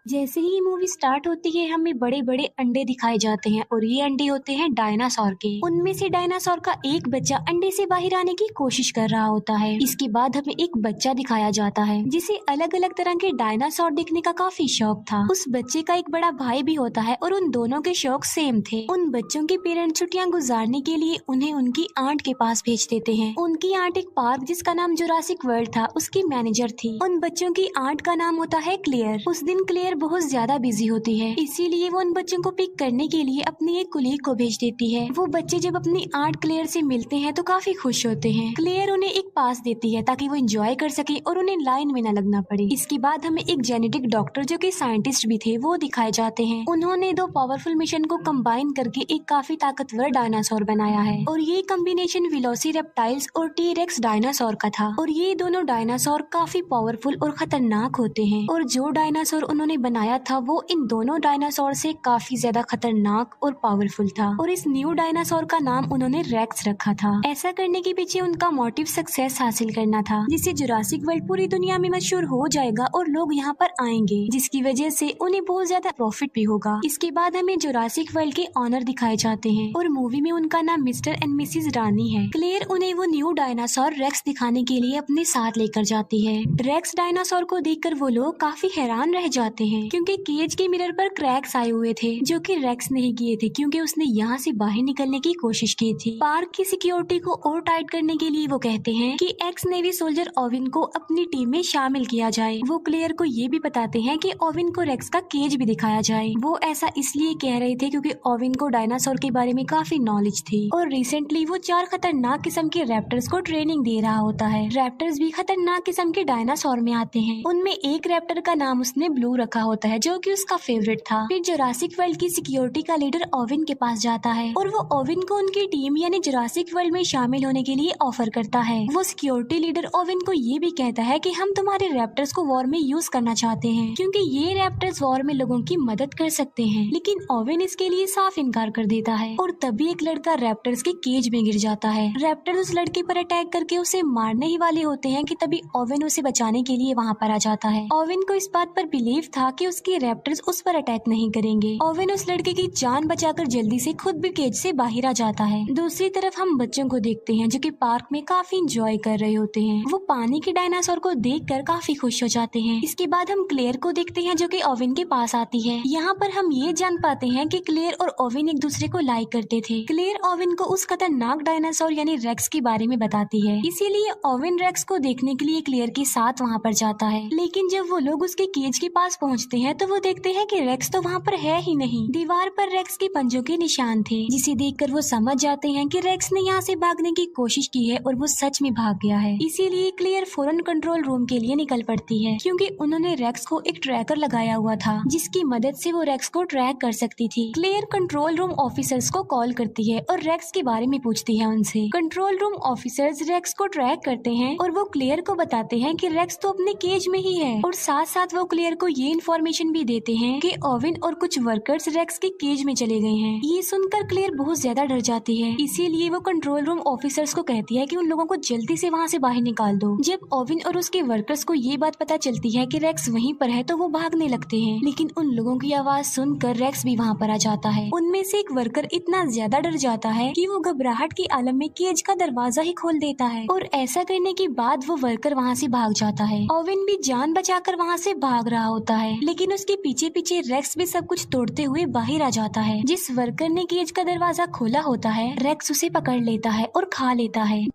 जैसे ही ये movie start होती है हमें बड़े बड़े अंडे दिखाए जाते हैं और ये अंडे होते हैं डायनासोर के। उनमें से डायनासोर का एक बच्चा अंडे से बाहर आने की कोशिश कर रहा होता है। इसके बाद हमें एक बच्चा दिखाया जाता है जिसे अलग अलग तरह के डायनासोर देखने का काफी शौक था। उस बच्चे का एक बड़ा भाई भी होता है और उन दोनों के शौक सेम थे। उन बच्चों के पेरेंट्स छुट्टियां गुजारने के लिए उन्हें उनकी आंट के पास भेज देते हैं। उनकी आंट एक पार्क जिसका नाम जुरासिक वर्ल्ड था उसकी मैनेजर थी। उन बच्चों की आंट का नाम होता है क्लेयर। उस दिन क्लेयर बहुत ज्यादा बिजी होती है, इसीलिए वो उन बच्चों को पिक करने के लिए अपनी एक कुलीग को भेज देती है। वो बच्चे जब अपनी आंट क्लेयर से मिलते हैं तो काफी खुश होते हैं। क्लेयर उन्हें एक पास देती है ताकि वो एंजॉय कर सके और उन्हें लाइन में न लगना पड़े। इसके बाद हमें एक जेनेटिक डॉक्टर जो कि साइंटिस्ट भी थे वो दिखाए जाते हैं। उन्होंने दो पावरफुल मिशन को कंबाइन करके एक काफी ताकतवर डायनासोर बनाया है और ये कॉम्बिनेशन वेलोसिरेप्टाइल्स और टी-रेक्स डायनासोर का था। और ये दोनों डायनासोर काफी पावरफुल और खतरनाक होते हैं और जो डायनासोर उन्होंने बनाया था वो इन दोनों डायनासोर से काफी ज्यादा खतरनाक और पावरफुल था और इस न्यू डायनासोर का नाम उन्होंने रेक्स रखा था। ऐसा करने के पीछे उनका मोटिव सक्सेस हासिल करना था, जिससे जुरासिक वर्ल्ड पूरी दुनिया में मशहूर हो जाएगा और लोग यहाँ पर आएंगे, जिसकी वजह से उन्हें बहुत ज्यादा प्रॉफिट भी होगा। इसके बाद हमें जुरासिक वर्ल्ड के ऑनर दिखाए जाते हैं और मूवी में उनका नाम मिस्टर एंड मिसेज रानी है। क्लेयर उन्हें वो न्यू डायनासोर रेक्स दिखाने के लिए अपने साथ लेकर जाती है। रेक्स डायनासोर को देखकर वो लोग काफी हैरान रह जाते हैं क्योंकि केज के मिरर पर क्रैक्स आए हुए थे जो कि रेक्स नहीं किए थे क्योंकि उसने यहाँ से बाहर निकलने की कोशिश की थी। पार्क की सिक्योरिटी को और टाइट करने के लिए वो कहते हैं कि एक्स नेवी सोल्जर ओविन को अपनी टीम में शामिल किया जाए। वो क्लेयर को ये भी बताते हैं कि ओविन को रेक्स का केज भी दिखाया जाए। वो ऐसा इसलिए कह रहे थे क्योंकि ओविन को डायनासोर के बारे में काफी नॉलेज थी और रिसेंटली वो 4 खतरनाक किस्म के रैप्टर्स को ट्रेनिंग दे रहा होता है। रैप्टर्स भी खतरनाक किस्म के डायनासोर में आते हैं। उनमें एक रैप्टर का नाम उसने ब्लू रखा होता है जो कि उसका फेवरेट था। फिर जुरासिक वर्ल्ड की सिक्योरिटी का लीडर ओविन के पास जाता है और वो ओविन को उनकी टीम यानी जुरासिक वर्ल्ड में शामिल होने के लिए ऑफर करता है। वो सिक्योरिटी लीडर ओविन को ये भी कहता है कि हम तुम्हारे रैप्टर्स को वॉर में यूज करना चाहते हैं क्योंकि ये रैप्टर्स वॉर में लोगों की मदद कर सकते हैं। लेकिन ओविन इसके लिए साफ इनकार कर देता है और तभी एक लड़का रैप्टर्स के केज में गिर जाता है। रैप्टर उस लड़के पर अटैक करके उसे मारने ही वाले होते हैं कि तभी ओविन उसे बचाने के लिए वहाँ पर आ जाता है। ओविन को इस बात पर बिलीव था कि उसके रैप्टर्स उस पर अटैक नहीं करेंगे। ओविन उस लड़के की जान बचाकर जल्दी से खुद भी केज से बाहर आ जाता है। दूसरी तरफ हम बच्चों को देखते हैं जो कि पार्क में काफी इंजॉय कर रहे होते हैं। वो पानी के डायनासोर को देखकर काफी खुश हो जाते हैं। इसके बाद हम क्लेयर को देखते हैं जो कि ओविन के पास आती है। यहाँ पर हम ये जान पाते हैं कि क्लेयर और ओविन एक दूसरे को लाइक करते थे। क्लेयर ओविन को उस खतरनाक डायनासोर यानी रेक्स के बारे में बताती है, इसीलिए ओविन रेक्स को देखने के लिए क्लेयर के साथ वहाँ पर जाता है। लेकिन जब वो लोग उसके केज के पास पहुँचते हैं तो वो देखते हैं कि रेक्स तो वहाँ पर है ही नहीं। दीवार पर रेक्स के पंजों के निशान थे, जिसे देखकर वो समझ जाते हैं कि रेक्स ने यहाँ से भागने की कोशिश की है और वो सच में भाग गया है। इसीलिए क्लेयर फौरन कंट्रोल रूम के लिए निकल पड़ती है क्योंकि उन्होंने रेक्स को एक ट्रैकर लगाया हुआ था जिसकी मदद से वो रेक्स को ट्रैक कर सकती थी। क्लेयर कंट्रोल रूम ऑफिसर्स को कॉल करती है और रेक्स के बारे में पूछती है उनसे। कंट्रोल रूम ऑफिसर्स रेक्स को ट्रैक करते हैं और वो क्लेयर को बताते हैं कि रेक्स तो अपने केज में ही है और साथ साथ वो क्लेयर को ये इन्फॉर्मेशन भी देते हैं कि ओविन और कुछ वर्कर्स रेक्स के केज में चले गए हैं। ये सुनकर क्लेयर बहुत ज्यादा डर जाती है, इसीलिए वो कंट्रोल रूम ऑफिसर्स को कहती है कि उन लोगों को जल्दी से वहाँ से बाहर निकाल दो। जब ओविन और उसके वर्कर्स को ये बात पता चलती है कि रेक्स वहीं पर है तो वो भागने लगते हैं, लेकिन उन लोगों की आवाज सुनकर रेक्स भी वहाँ पर आ जाता है। उनमें से एक वर्कर इतना ज्यादा डर जाता है कि वो घबराहट के आलम में केज का दरवाजा ही खोल देता है और ऐसा करने के बाद वो वर्कर वहाँ से भाग जाता है। ओविन भी जान बचाकर वहाँ से भाग रहा होता है, लेकिन उसके पीछे पीछे रेक्स भी सब कुछ तोड़ते हुए बाहर आ जाता है। जिस वर्कर ने केज का दरवाजा खोला होता है रेक्स उसे पकड़ लेता है और खा लेता है।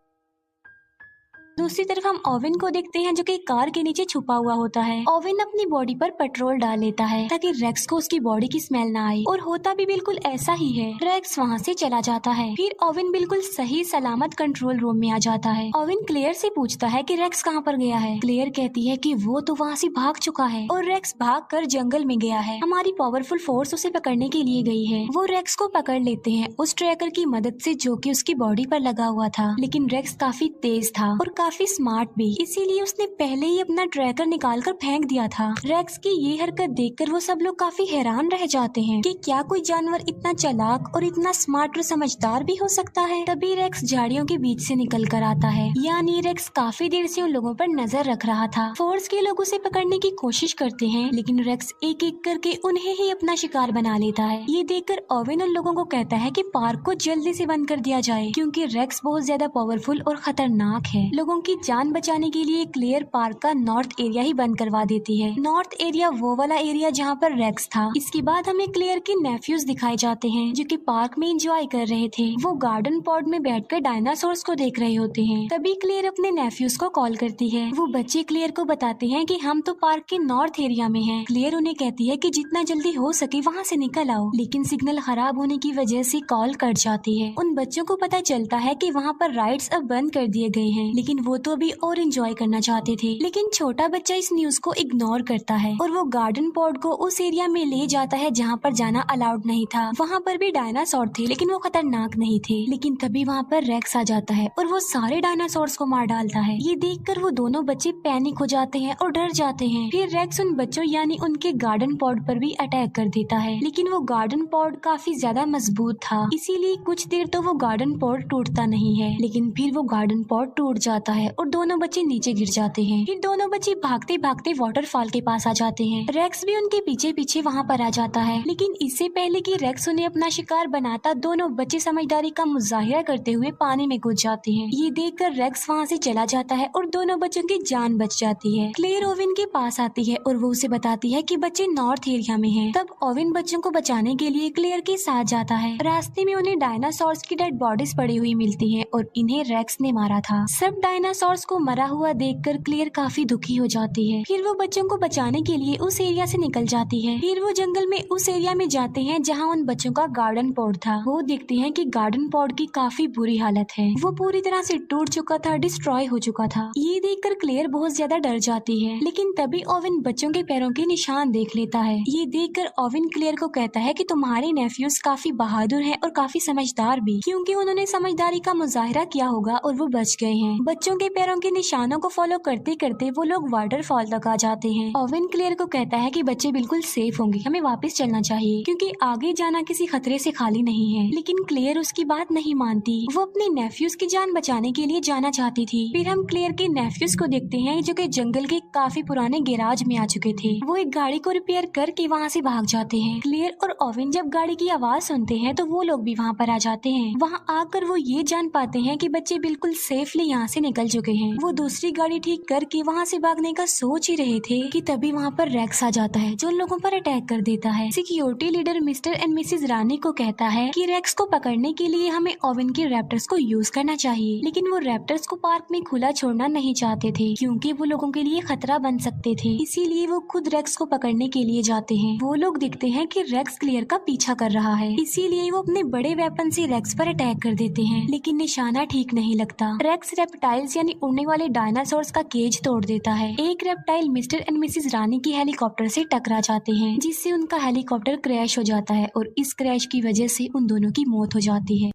दूसरी तरफ हम ओविन को देखते हैं जो कि कार के नीचे छुपा हुआ होता है। ओविन अपनी बॉडी पर पेट्रोल डाल लेता है ताकि रेक्स को उसकी बॉडी की स्मेल ना आए और होता भी बिल्कुल ऐसा ही है। रेक्स वहाँ से चला जाता है। फिर ओविन बिल्कुल सही सलामत कंट्रोल रूम में आ जाता है। ओविन क्लेयर से पूछता है कि रेक्स कहाँ पर गया है। क्लेयर कहती है कि वो तो वहाँ से भाग चुका है और रेक्स भाग कर जंगल में गया है। हमारी पावरफुल फोर्स उसे पकड़ने के लिए गई है। वो रेक्स को पकड़ लेते हैं उस ट्रैकर की मदद से जो कि उसकी बॉडी पर लगा हुआ था, लेकिन रेक्स काफी तेज था और काफी स्मार्ट भी, इसीलिए उसने पहले ही अपना ट्रैकर निकाल कर फेंक दिया था। रेक्स की ये हरकत देखकर वो सब लोग काफी हैरान रह जाते हैं कि क्या कोई जानवर इतना चालाक और इतना स्मार्ट और समझदार भी हो सकता है। तभी रेक्स झाड़ियों के बीच से निकल कर आता है, यानी रेक्स काफी देर से उन लोगों पर नजर रख रहा था। फोर्स के लोग उसे पकड़ने की कोशिश करते हैं, लेकिन रेक्स एक एक करके उन्हें ही अपना शिकार बना लेता है। ये देखकर ओवेन उन लोगों को कहता है कि पार्क को जल्दी से बंद कर दिया जाए, क्योंकि रेक्स बहुत ज्यादा पावरफुल और खतरनाक है। लोगों की जान बचाने के लिए क्लेयर पार्क का नॉर्थ एरिया ही बंद करवा देती है। नॉर्थ एरिया वो वाला एरिया जहाँ पर रेक्स था। इसके बाद हमें क्लेयर के नेफ्यूज दिखाए जाते हैं, जो कि पार्क में एंजॉय कर रहे थे। वो गार्डन पॉड में बैठकर डायनासोर्स को देख रहे होते हैं। तभी क्लेयर अपने नेफ्यूज को कॉल करती है। वो बच्चे क्लेयर को बताते हैं कि हम तो पार्क के नॉर्थ एरिया में हैं। क्लेयर उन्हें कहती है कि जितना जल्दी हो सके वहाँ से निकल आओ, लेकिन सिग्नल खराब होने की वजह से कॉल कट जाती है। उन बच्चों को पता चलता है कि वहाँ पर राइड्स अब बंद कर दिए गए हैं, लेकिन वो तो अभी और एंजॉय करना चाहते थे। लेकिन छोटा बच्चा इस न्यूज को इग्नोर करता है और वो गार्डन पॉड को उस एरिया में ले जाता है जहाँ पर जाना अलाउड नहीं था। वहाँ पर भी डायनासोर थे, लेकिन वो खतरनाक नहीं थे। लेकिन तभी वहाँ पर रेक्स आ जाता है और वो सारे डायनासोर्स को मार डालता है। ये देखकर वो दोनों बच्चे पैनिक हो जाते हैं और डर जाते हैं। फिर रेक्स उन बच्चों यानी उनके गार्डन पॉड पर भी अटैक कर देता है, लेकिन वो गार्डन पॉड काफी ज्यादा मजबूत था, इसीलिए कुछ देर तो वो गार्डन पॉड टूटता नहीं है। लेकिन फिर वो गार्डन पॉड टूट जाता है और दोनों बच्चे नीचे गिर जाते हैं। फिर दोनों बच्चे भागते भागते वाटरफॉल के पास आ जाते हैं। रेक्स भी उनके पीछे पीछे वहाँ पर आ जाता है, लेकिन इससे पहले कि रेक्स उन्हें अपना शिकार बनाता, दोनों बच्चे समझदारी का मुजाहिरा करते हुए पानी में कूद जाते हैं। ये देखकर रेक्स वहाँ से चला जाता है और दोनों बच्चों की जान बच जाती है। क्लेयर ओवेन के पास आती है और वो उसे बताती है कि बच्चे नॉर्थ एरिया में हैं। तब ओवेन बच्चों को बचाने के लिए क्लेयर के साथ जाता है। रास्ते में उन्हें डायनासोर्स की डेड बॉडीज पड़ी हुई मिलती हैं और इन्हें रेक्स ने मारा था। सब डायनासोर्स को मरा हुआ देखकर क्लेयर काफी दुखी हो जाती है। फिर वो बच्चों को बचाने के लिए उस एरिया से निकल जाती है। फिर वो जंगल में उस एरिया में जाते हैं जहाँ उन बच्चों का गार्डन पॉड था। वो देखते हैं कि गार्डन पॉड की काफी बुरी हालत है, वो पूरी तरह से टूट चुका था, डिस्ट्रॉय हो चुका था। ये देखकर क्लेयर बहुत ज्यादा डर जाती है, लेकिन तभी ओवेन बच्चों के पैरों के निशान देख लेता है। ये देखकर ओवेन क्लेयर को कहता है कि तुम्हारे नेफ्यूज काफी बहादुर हैं और काफी समझदार भी, क्योंकि उन्होंने समझदारी का मुजाहिरा किया होगा और वो बच गए हैं। बच्चों के पैरों के निशानों को फॉलो करते करते वो लोग वाटरफॉल तक आ जाते हैं। ओवेन क्लेयर को कहता है कि बच्चे बिल्कुल सेफ होंगे, हमें वापस चलना चाहिए, क्योंकि आगे जाना किसी खतरे से खाली नहीं है। लेकिन क्लेयर उसकी बात नहीं मानती, वो अपने नेफ्यूज की जान बचाने के लिए जाना चाहती थी। फिर हम क्लेयर के नेफ्यूज को देखते हैं जो कि जंगल के काफी पुराने गैराज में आ चुके थे। वो एक गाड़ी को रिपेयर करके वहाँ से भाग जाते हैं। क्लेयर और ओवेन जब गाड़ी की आवाज सुनते हैं तो वो लोग भी वहाँ पर आ जाते हैं। वहाँ आकर वो ये जान पाते हैं कि बच्चे बिल्कुल सेफली यहाँ से निकल चुके हैं। वो दूसरी गाड़ी ठीक करके वहाँ से भागने का सोच ही रहे थे कि तभी वहाँ पर रेक्स आ जाता है, जो लोगों पर अटैक कर देता है। Security leader Mr and Mrs Rani को कहता है कि रेक्स को पकड़ने के लिए हमें ओवेन के रैप्टर्स को यूज करना चाहिए, लेकिन वो रैप्टर्स को पार्क में खुला छोड़ना नहीं चाहते थे, क्योंकि वो लोगों के लिए खतरा बन सकते थे। इसीलिए वो खुद रेक्स को पकड़ने के लिए जाते हैं। वो लोग देखते हैं कि रेक्स क्लेयर का पीछा कर रहा है, इसीलिए वो अपने बड़े वेपन से रेक्स पर अटैक कर देते हैं, लेकिन निशाना ठीक नहीं लगता। रेक्स रेप्टाइल्स यानी उड़ने वाले डायनासोर्स का केज तोड़ देता है। एक रेप्टाइल मिस्टर एंड मिसेज रानी की हेलीकॉप्टर से टकरा जाते हैं, जिससे उनका हेलीकॉप्टर क्रैश हो जाता है और इस क्रैश की वजह से उन दोनों की मौत हो जाती है।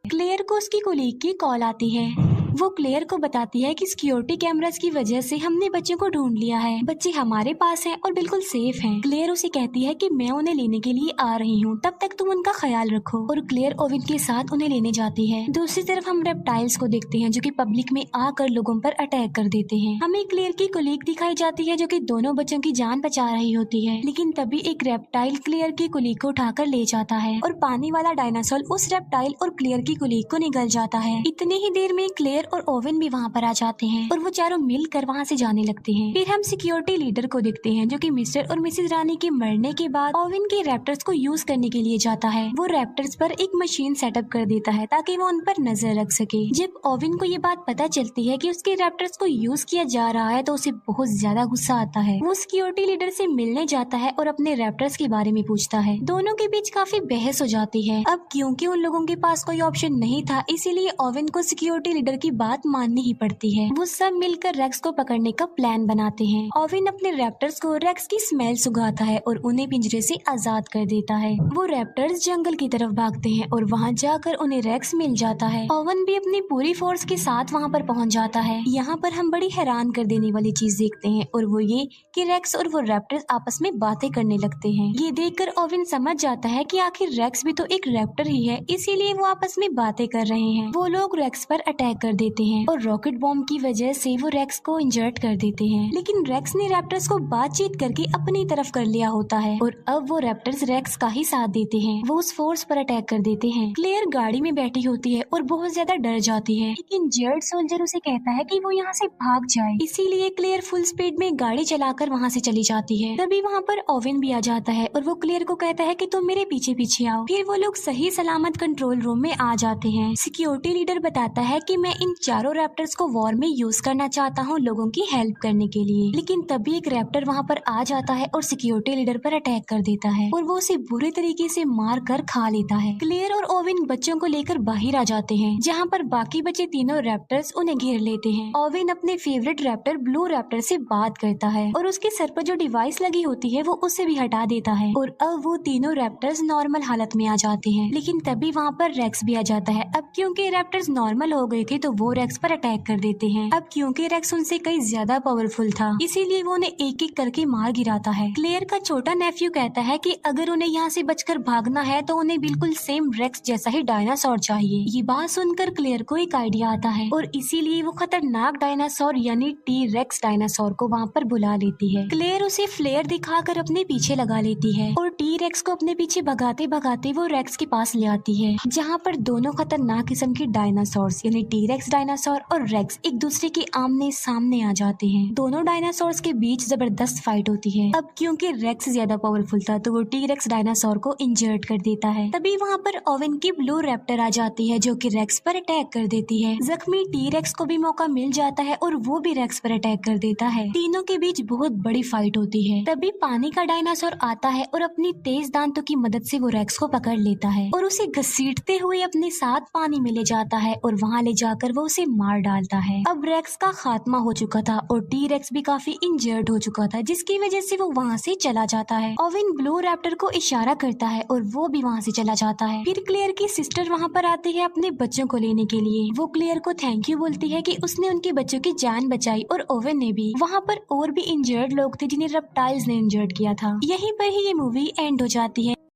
क्लेयर को उसकी कोलीग की कॉल आती है। वो क्लेयर को बताती है कि सिक्योरिटी कैमरास की वजह से हमने बच्चों को ढूंढ लिया है, बच्चे हमारे पास हैं और बिल्कुल सेफ हैं। क्लेयर उसे कहती है कि मैं उन्हें लेने के लिए आ रही हूँ, तब तक तुम उनका ख्याल रखो, और क्लेयर ओवेन के साथ उन्हें लेने जाती है। दूसरी तरफ हम रेप्टाइल्स को देखते हैं जो कि पब्लिक में आकर लोगों पर अटैक कर देते हैं। हमें क्लेयर की कोलीग दिखाई जाती है जो कि दोनों बच्चों की जान बचा रही होती है, लेकिन तभी एक रेप्टाइल क्लेयर की कोलीग को उठाकर ले जाता है और पानी वाला डायनासोर उस रेप्टाइल और क्लेयर की कोलीग को निगल जाता है। इतने ही देर में क्लेयर और ओवेन भी वहाँ पर आ जाते हैं और वो चारों मिलकर वहाँ से जाने लगते हैं। फिर हम सिक्योरिटी लीडर को देखते हैं जो कि मिस्टर और मिसेज रानी के मरने के बाद ओवेन के रैप्टर्स को यूज करने के लिए जाता है। वो रैप्टर्स पर एक मशीन सेटअप कर देता है ताकि वो उन पर नजर रख सके। जब ओवेन को ये बात पता चलती है कि उसके रैप्टर्स को यूज किया जा रहा है तो उसे बहुत ज्यादा गुस्सा आता है। वो सिक्योरिटी लीडर से मिलने जाता है और अपने रैप्टर्स के बारे में पूछता है। दोनों के बीच काफी बहस हो जाती है। अब क्योंकि उन लोगों के पास कोई ऑप्शन नहीं था, इसीलिए ओवेन को सिक्योरिटी लीडर की बात माननी ही पड़ती है। वो सब मिलकर रेक्स को पकड़ने का प्लान बनाते हैं। ओवेन अपने रैप्टर्स को रेक्स की स्मेल सुंघाता है और उन्हें पिंजरे से आजाद कर देता है। वो रैप्टर्स जंगल की तरफ भागते हैं और वहाँ जाकर उन्हें रेक्स मिल जाता है। ओवेन भी अपनी पूरी फोर्स के साथ वहाँ पर पहुँच जाता है। यहाँ पर हम बड़ी हैरान कर देने वाली चीज देखते हैं और वो ये कि रेक्स और वो रैप्टर्स आपस में बातें करने लगते हैं। ये देखकर ओवेन समझ जाता है कि आखिर रेक्स भी तो एक रैप्टर ही है, इसीलिए वो आपस में बातें कर रहे हैं। वो लोग रेक्स पर अटैक कर देते हैं और रॉकेट बॉम्ब की वजह से वो रेक्स को इंजर्ड कर देते हैं। लेकिन रेक्स ने रैप्टर्स को बातचीत करके अपनी तरफ कर लिया होता है और अब वो रैप्टर्स रेक्स का ही साथ देते हैं। वो उस फोर्स पर अटैक कर देते हैं। क्लेयर गाड़ी में बैठी होती है और बहुत ज्यादा डर जाती है, लेकिन जेड सोल्जर उसे कहता है कि वो यहाँ से भाग जाए। इसीलिए क्लेयर फुल स्पीड में गाड़ी चलाकर वहाँ से चली जाती है। तभी वहाँ पर ओवेन भी आ जाता है और वो क्लेयर को कहता है कि तुम मेरे पीछे पीछे आओ। फिर वो लोग सही सलामत कंट्रोल रूम में आ जाते हैं। सिक्योरिटी लीडर बताता है कि मैं इन चारों रैप्टर्स को वॉर में यूज करना चाहता हूँ लोगों की हेल्प करने के लिए। लेकिन तभी एक रैप्टर वहाँ पर आ जाता है और सिक्योरिटी लीडर पर अटैक कर देता है और वो उसे बुरे तरीके से मार कर खा लेता है। क्लेयर और ओवेन बच्चों को लेकर बाहर आ जाते हैं, जहाँ पर बाकी बचे तीनों रैप्टर्स उन्हें घेर लेते हैं। ओवेन अपने फेवरेट रैप्टर ब्लू रैप्टर से बात करता है और उसके सर पर जो डिवाइस लगी होती है वो उसे भी हटा देता है और अब वो तीनों रैप्टर्स नॉर्मल हालत में आ जाते हैं। लेकिन तभी वहाँ पर रेक्स भी आ जाता है। अब क्योंकि रैप्टर्स नॉर्मल हो गए थे तो वो रेक्स पर अटैक कर देते हैं। अब क्योंकि रेक्स उनसे कई ज्यादा पावरफुल था, इसीलिए वो उन्हें एक एक करके मार गिराता है। क्लेयर का छोटा नेफ्यू कहता है कि अगर उन्हें यहाँ से बचकर भागना है तो उन्हें बिल्कुल सेम रेक्स जैसा ही डायनासोर चाहिए। ये बात सुनकर क्लेयर को एक आइडिया आता है और इसीलिए वो खतरनाक डायनासोर यानी टी रेक्स डायनासोर को वहाँ पर बुला लेती है। क्लेयर उसे फ्लेयर दिखाकर अपने पीछे लगा लेती है और टी रेक्स को अपने पीछे भगाते भगाते वो रेक्स के पास ले आती है, जहाँ पर दोनों खतरनाक किस्म के डायनासोर्स यानी टी रेक्स डायनासोर और रेक्स एक दूसरे के आमने सामने आ जाते हैं। दोनों डायनासोर्स के बीच जबरदस्त फाइट होती है। अब क्योंकि रेक्स ज्यादा पावरफुल था तो वो टी रेक्स डायनासोर को इंजर्ड कर देता है। तभी वहाँ पर ओवेन की ब्लू रैप्टर आ जाती है जो कि रेक्स पर अटैक कर देती है। जख्मी टी रेक्स को भी मौका मिल जाता है और वो भी रेक्स पर अटैक कर देता है। तीनों के बीच बहुत बड़ी फाइट होती है। तभी पानी का डायनासोर आता है और अपनी तेज दांतों की मदद से वो रेक्स को पकड़ लेता है और उसे घसीटते हुए अपने साथ पानी में ले जाता है और वहाँ ले जाकर वो उसे मार डालता है। अब रेक्स का खात्मा हो चुका था और टी रेक्स भी काफी इंजर्ड हो चुका था, जिसकी वजह से वो वहाँ से चला जाता है। ओवेन ब्लू रैप्टर को इशारा करता है और वो भी वहाँ से चला जाता है। फिर क्लेयर की सिस्टर वहाँ पर आती है अपने बच्चों को लेने के लिए। वो क्लेयर को थैंक यू बोलती है कि उसने उनके बच्चों की जान बचाई और ओवेन ने भी। वहाँ पर और भी इंजर्ड लोग थे जिन्हें रेप्टाइल्स ने इंजर्ड किया था। यहीं पर ही ये मूवी एंड हो जाती है।